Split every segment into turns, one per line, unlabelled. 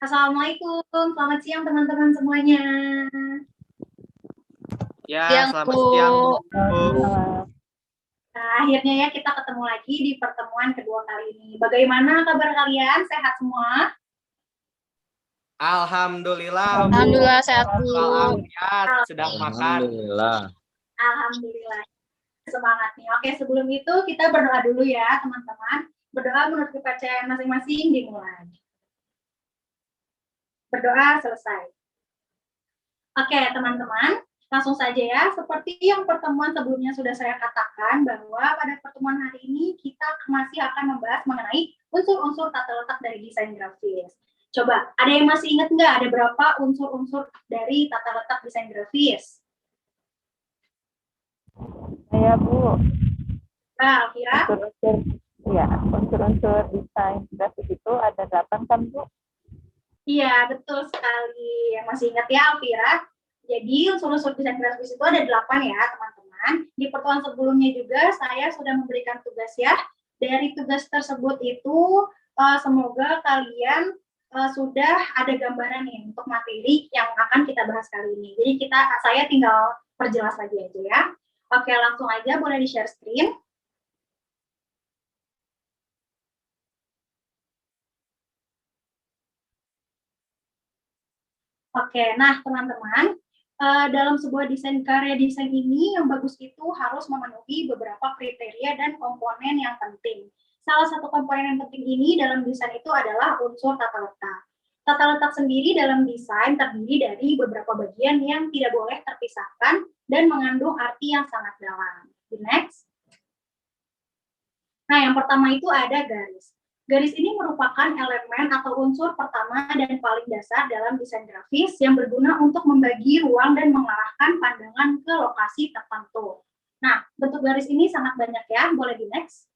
Assalamualaikum, selamat siang teman-teman semuanya.
Ya,
Siang,
selamat
Bu.
siang, Bu.
Nah, akhirnya ya kita ketemu lagi di pertemuan kedua kali ini. Bagaimana kabar kalian? Sehat semua?
Alhamdulillah, Bu.
Alhamdulillah sehat, Bu.
Walafiat, sedang makan.
Alhamdulillah.
Alhamdulillah. Semangat nih. Oke, sebelum itu kita berdoa dulu ya, teman-teman. Berdoa menurut kepercayaan masing-masing dimulai. Berdoa selesai. Oke, teman-teman. Langsung saja ya, seperti yang pertemuan sebelumnya sudah saya katakan bahwa pada pertemuan hari ini kita masih akan membahas mengenai unsur-unsur tata letak dari desain grafis. Coba, ada yang masih ingat nggak ada berapa unsur-unsur dari tata letak desain grafis?
Saya Bu,
Nah, Alvira?
unsur-unsur desain grafis itu ada 8 kan Bu?
Iya, betul sekali. Yang masih ingat ya, Alvira? Jadi unsur-unsur desain grafis itu ada 8 ya, teman-teman. Di pertemuan sebelumnya juga saya sudah memberikan tugas ya. Dari tugas tersebut itu semoga kalian sudah ada gambaran nih untuk materi yang akan kita bahas kali ini. Jadi saya tinggal perjelas lagi aja ya. Oke, langsung aja boleh di-share screen. Oke, nah teman-teman, dalam sebuah karya desain ini yang bagus itu harus memenuhi beberapa kriteria dan komponen yang penting. Salah satu komponen yang penting ini dalam desain itu adalah unsur tata letak. Tata letak sendiri dalam desain terdiri dari beberapa bagian yang tidak boleh terpisahkan dan mengandung arti yang sangat dalam. The next. Nah, yang pertama itu ada garis. Garis ini merupakan elemen atau unsur pertama dan paling dasar dalam desain grafis yang berguna untuk membagi ruang dan mengarahkan pandangan ke lokasi tertentu. Nah, bentuk garis ini sangat banyak ya, boleh di next.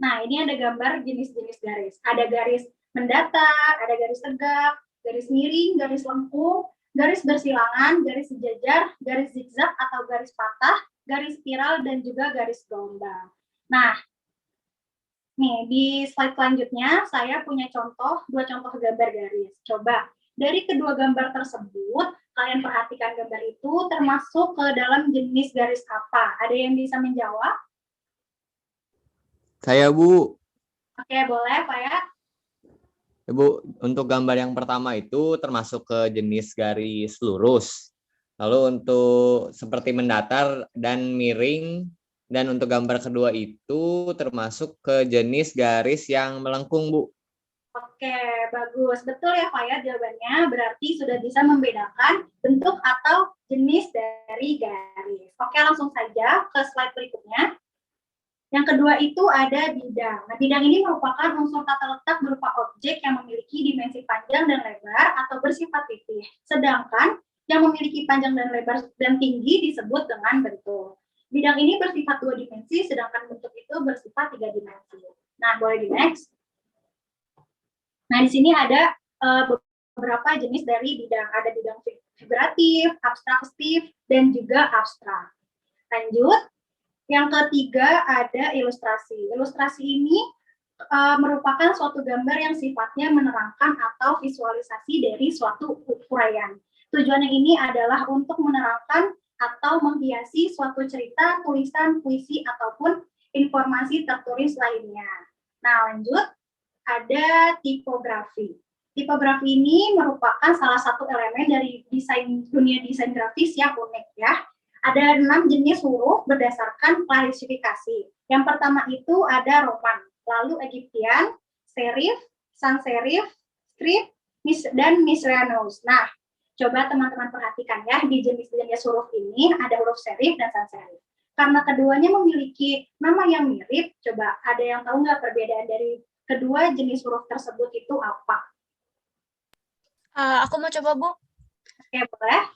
Nah, ini ada gambar jenis-jenis garis. Ada garis mendatar, ada garis tegak, garis miring, garis lengkung, garis bersilangan, garis sejajar, garis zigzag atau garis patah, garis spiral, dan juga garis gelombang. Nah, nih di slide selanjutnya saya punya dua contoh gambar garis. Coba, dari kedua gambar tersebut, kalian perhatikan gambar itu termasuk ke dalam jenis garis apa? Ada yang bisa menjawab?
Saya Bu.
Oke, boleh Pak ya?
Bu, untuk gambar yang pertama itu termasuk ke jenis garis lurus. Lalu untuk seperti mendatar dan miring, dan untuk gambar kedua itu termasuk ke jenis garis yang melengkung, Bu.
Oke, bagus. Betul ya Pak ya jawabannya. Berarti sudah bisa membedakan bentuk atau jenis dari garis. Oke, langsung saja ke slide berikutnya. Yang kedua itu ada bidang. Nah, bidang ini merupakan unsur tata letak berupa objek yang memiliki dimensi panjang dan lebar atau bersifat pipih. Sedangkan yang memiliki panjang dan lebar dan tinggi disebut dengan bentuk. Bidang ini bersifat 2 dimensi, sedangkan bentuk itu bersifat 3 dimensi. Nah, boleh di next. Nah, di sini ada beberapa jenis dari bidang. Ada bidang figuratif, abstraktif, dan juga abstrak. Lanjut. Yang ketiga ada ilustrasi. Ilustrasi ini merupakan suatu gambar yang sifatnya menerangkan atau visualisasi dari suatu uraian. Tujuannya ini adalah untuk menerangkan atau menghiasi suatu cerita, tulisan, puisi, ataupun informasi tertulis lainnya. Nah, lanjut. Ada tipografi. Tipografi ini merupakan salah satu elemen dari dunia desain grafis yang unik ya. Ada 6 jenis huruf berdasarkan klasifikasi. Yang pertama itu ada Roman, lalu Egyptian, serif, sans serif, script, dan miscellaneous. Nah, coba teman-teman perhatikan ya, di jenis-jenis huruf ini ada huruf serif dan sans serif. Karena keduanya memiliki nama yang mirip, coba ada yang tahu nggak perbedaan dari kedua jenis huruf tersebut itu apa?
Aku mau coba, Bu.
Oke, boleh.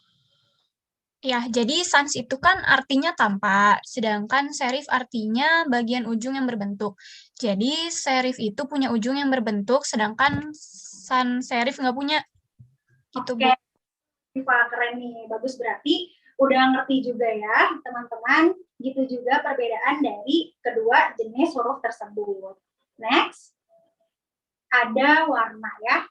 Ya, jadi sans itu kan artinya tampak, sedangkan serif artinya bagian ujung yang berbentuk. Jadi serif itu punya ujung yang berbentuk, sedangkan sans serif nggak punya. Gitu, Bu.
Oke, keren nih. Bagus, berarti udah ngerti juga ya, teman-teman. Gitu juga perbedaan dari kedua jenis huruf tersebut. Next. ada warna ya.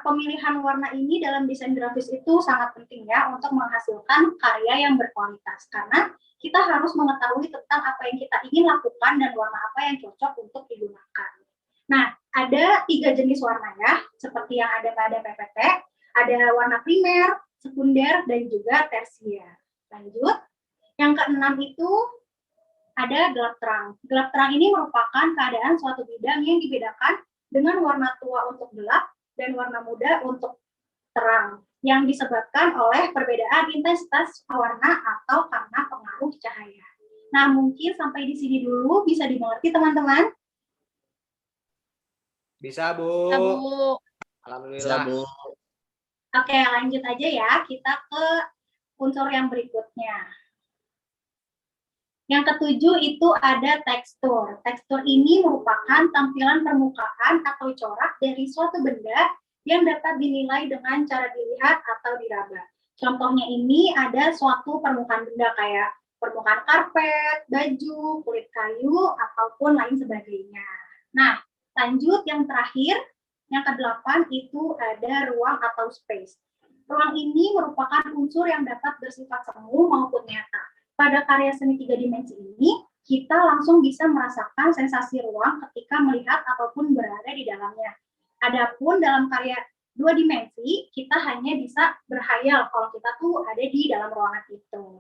Pemilihan warna ini dalam desain grafis itu sangat penting ya untuk menghasilkan karya yang berkualitas. Karena kita harus mengetahui tentang apa yang kita ingin lakukan dan warna apa yang cocok untuk digunakan. Nah, ada 3 jenis warna ya, seperti yang ada pada PPT. Ada warna primer, sekunder, dan juga tersier. Lanjut. Yang keenam itu ada gelap terang. Gelap terang ini merupakan keadaan suatu bidang yang dibedakan dengan warna tua untuk gelap dan warna muda untuk terang, yang disebabkan oleh perbedaan intensitas warna atau karena pengaruh cahaya. Nah, mungkin sampai di sini dulu bisa dimengerti teman-teman?
Bisa, Bu.
Ya, Bu.
Alhamdulillah.
Bu.
Oke, lanjut aja ya. Kita ke unsur yang berikutnya. Yang ketujuh itu ada tekstur. Tekstur ini merupakan tampilan permukaan atau corak dari suatu benda yang dapat dinilai dengan cara dilihat atau diraba. Contohnya ini ada suatu permukaan benda kayak permukaan karpet, baju, kulit kayu, ataupun lain sebagainya. Nah, lanjut yang terakhir, yang ke-8 itu ada ruang atau space. Ruang ini merupakan unsur yang dapat bersifat semu maupun nyata. Pada karya seni 3 dimensi ini, kita langsung bisa merasakan sensasi ruang ketika melihat ataupun berada di dalamnya. Adapun dalam karya 2 dimensi, kita hanya bisa berhayal kalau kita tuh ada di dalam ruangan itu.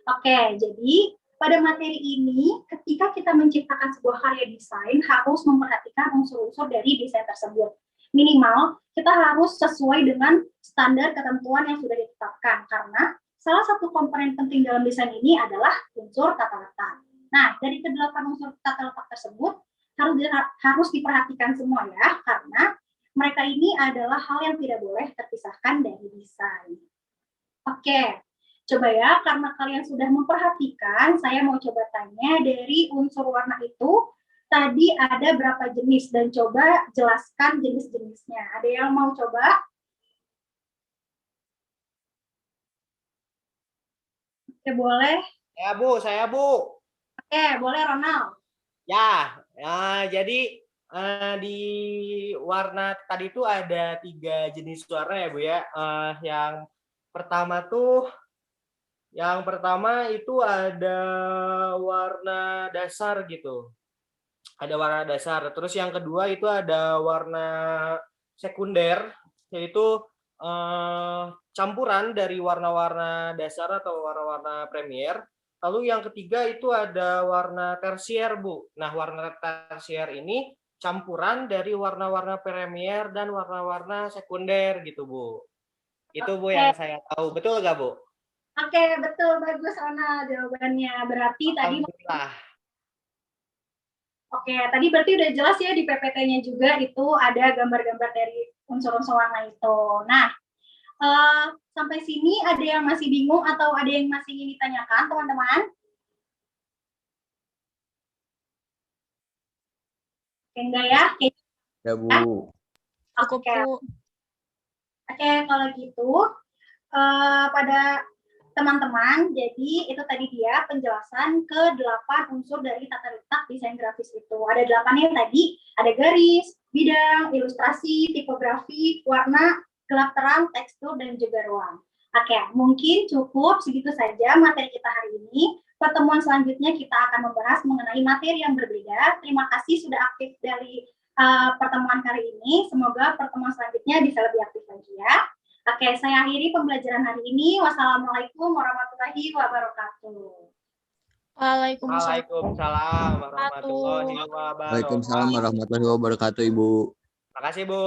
Oke, jadi pada materi ini, ketika kita menciptakan sebuah karya desain, harus memperhatikan unsur-unsur dari desain tersebut. Minimal, kita harus sesuai dengan standar ketentuan yang sudah ditetapkan, karena salah satu komponen penting dalam desain ini adalah unsur tata letak. Nah, dari ke-8 unsur tata letak tersebut harus diperhatikan semua ya, karena mereka ini adalah hal yang tidak boleh terpisahkan dari desain. Oke, coba ya, karena kalian sudah memperhatikan, saya mau coba tanya dari unsur warna itu, tadi ada berapa jenis, dan coba jelaskan jenis-jenisnya. Ada yang mau coba? Oke, boleh.
Ya, Bu, saya, Bu.
Oke, boleh Ronald.
Ya, jadi di warna tadi itu ada 3 jenis warna ya, Bu ya. Yang pertama itu ada warna dasar gitu. Ada warna dasar. Terus yang kedua itu ada warna sekunder, yaitu campuran dari warna-warna dasar atau warna-warna premier. Lalu yang ketiga itu ada warna tersier, Bu. Nah, warna tersier ini campuran dari warna-warna premier dan warna-warna sekunder gitu, Bu. Itu, Bu, yang saya tahu. Betul nggak, Bu?
Oke, betul. Bagus, Ronald, jawabannya. Berarti tadi... Oke, tadi berarti udah jelas ya di PPT-nya juga itu ada gambar-gambar dari unsur-unsur warna itu. Nah, sampai sini ada yang masih bingung atau ada yang masih ingin ditanyakan, teman-teman? Oke, enggak ya?
Ya, Bu.
Oke. Oke, kalau gitu, pada teman-teman, jadi itu tadi dia penjelasan ke-8 unsur dari tata letak desain grafis itu. Ada 8-nya tadi, ada garis, bidang, ilustrasi, tipografi, warna, gelap terang, tekstur, dan juga ruang. Oke, mungkin cukup segitu saja materi kita hari ini. Pertemuan selanjutnya kita akan membahas mengenai materi yang berbeda. Terima kasih sudah aktif dari pertemuan kali ini. Semoga pertemuan selanjutnya bisa lebih aktif lagi ya. Oke, saya akhiri pembelajaran hari ini. Wassalamualaikum warahmatullahi wabarakatuh.
Waalaikumsalam warahmatullahi wabarakatuh.
Waalaikumsalam warahmatullahi wabarakatuh, Ibu.
Terima kasih, Bu.